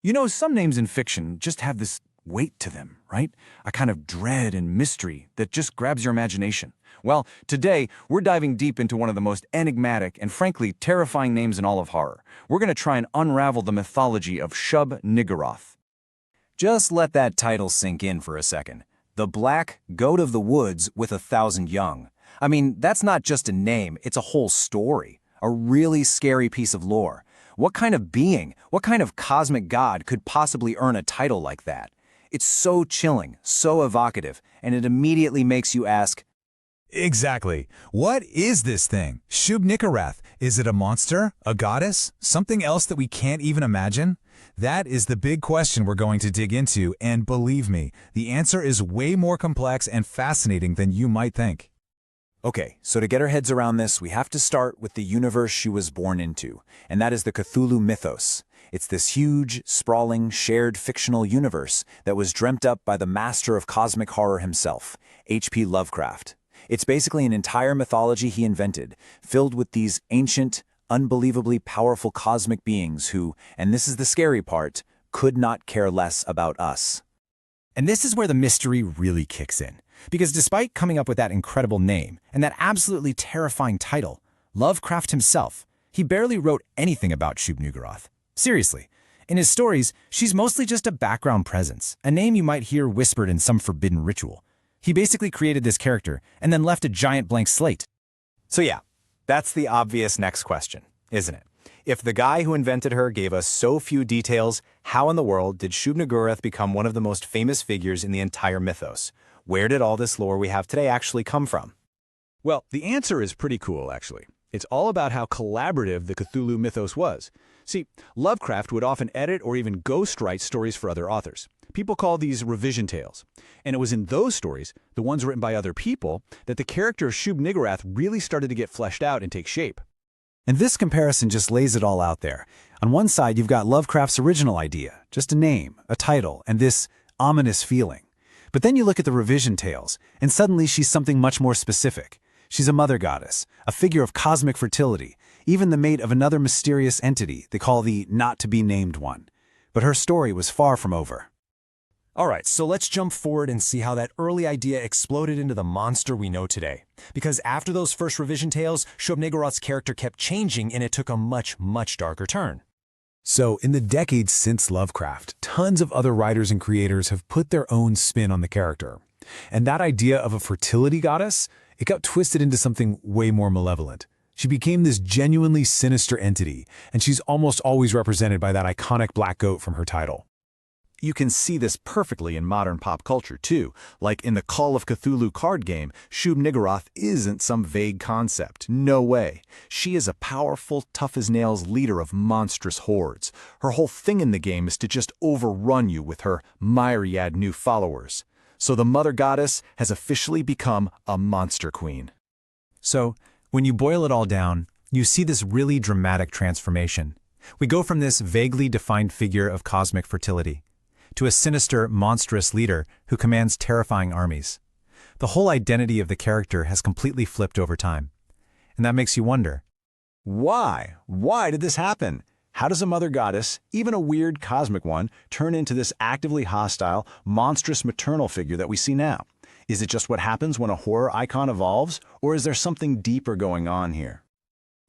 You know, some names in fiction just have this weight to them, right? A kind of dread and mystery that just grabs your imagination. Well, today, we're diving deep into one of the most enigmatic and frankly terrifying names in all of horror. We're going to try and unravel the mythology of Shub Niggurath. Just let that title sink in for a second. The Black Goat of the Woods with 1,000 Young. I mean, that's not just a name, it's a whole story. A really scary piece of lore. What kind of being, what kind of cosmic god could possibly earn a title like that? It's so chilling, so evocative, and it immediately makes you ask, Exactly. What is this thing? Shub Niggurath. Is it a monster? A goddess? Something else that we can't even imagine? That is the big question we're going to dig into, and believe me, the answer is way more complex and fascinating than you might think. Okay, so to get our heads around this, we have to start with the universe she was born into, and that is the Cthulhu Mythos. It's this huge, sprawling, shared fictional universe that was dreamt up by the master of cosmic horror himself, H.P. Lovecraft. It's basically an entire mythology he invented, filled with these ancient, unbelievably powerful cosmic beings who, and this is the scary part, could not care less about us. And this is where the mystery really kicks in. Because despite coming up with that incredible name and that absolutely terrifying title, Lovecraft himself, he barely wrote anything about Shub Niggurath. Seriously, in his stories, she's mostly just a background presence, a name you might hear whispered in some forbidden ritual. He basically created this character and then left a giant blank slate. So yeah, that's the obvious next question, isn't it? If the guy who invented her gave us so few details, how in the world did Shub Niggurath become one of the most famous figures in the entire mythos? Where did all this lore we have today actually come from? Well, the answer is pretty cool, actually. It's all about how collaborative the Cthulhu Mythos was. See, Lovecraft would often edit or even ghostwrite stories for other authors. People call these revision tales. And it was in those stories, the ones written by other people, that the character of Shub Niggurath really started to get fleshed out and take shape. And this comparison just lays it all out there. On one side, you've got Lovecraft's original idea, just a name, a title, and this ominous feeling. But then you look at the revision tales, and suddenly she's something much more specific. She's a mother goddess, a figure of cosmic fertility, even the mate of another mysterious entity they call the not-to-be-named one. But her story was far from over. Alright, so let's jump forward and see how that early idea exploded into the monster we know today. Because after those first revision tales, Shub Niggurath's character kept changing and it took a much, much darker turn. So, in the decades since Lovecraft, tons of other writers and creators have put their own spin on the character. And that idea of a fertility goddess, it got twisted into something way more malevolent. She became this genuinely sinister entity, and she's almost always represented by that iconic black goat from her title. You can see this perfectly in modern pop culture, too. Like in the Call of Cthulhu card game, Shub Niggurath isn't some vague concept. No way. She is a powerful, tough-as-nails leader of monstrous hordes. Her whole thing in the game is to just overrun you with her myriad new followers. So the Mother Goddess has officially become a monster queen. So, when you boil it all down, you see this really dramatic transformation. We go from this vaguely defined figure of cosmic fertility to a sinister, monstrous leader who commands terrifying armies. The whole identity of the character has completely flipped over time. And that makes you wonder, Why? Why did this happen? How does a mother goddess, even a weird cosmic one, turn into this actively hostile, monstrous maternal figure that we see now? Is it just what happens when a horror icon evolves, or is there something deeper going on here?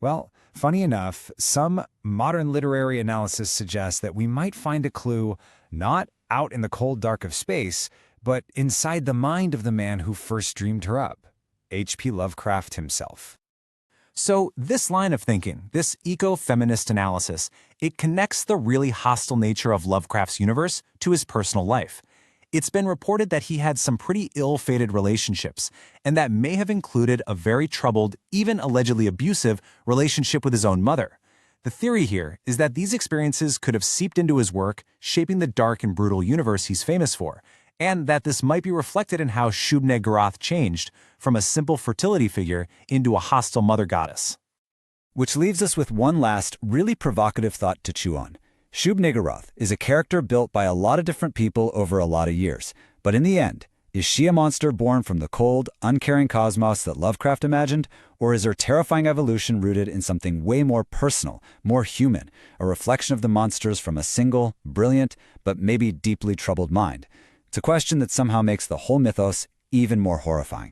well, funny enough, some modern literary analysis suggests that we might find a clue not out in the cold dark of space, but inside the mind of the man who first dreamed her up, H.P. Lovecraft himself. So this line of thinking, this eco-feminist analysis, it connects the really hostile nature of Lovecraft's universe to his personal life. It's been reported that he had some pretty ill-fated relationships, and that may have included a very troubled, even allegedly abusive, relationship with his own mother. The theory here is that these experiences could have seeped into his work, shaping the dark and brutal universe he's famous for, and that this might be reflected in how Shub Niggurath changed from a simple fertility figure into a hostile mother goddess. Which leaves us with one last, really provocative thought to chew on. Shub Niggurath is a character built by a lot of different people over a lot of years, but in the end, Is she a monster born from the cold, uncaring cosmos that Lovecraft imagined, or is her terrifying evolution rooted in something way more personal, more human, a reflection of the monsters from a single, brilliant, but maybe deeply troubled mind? It's a question that somehow makes the whole mythos even more horrifying.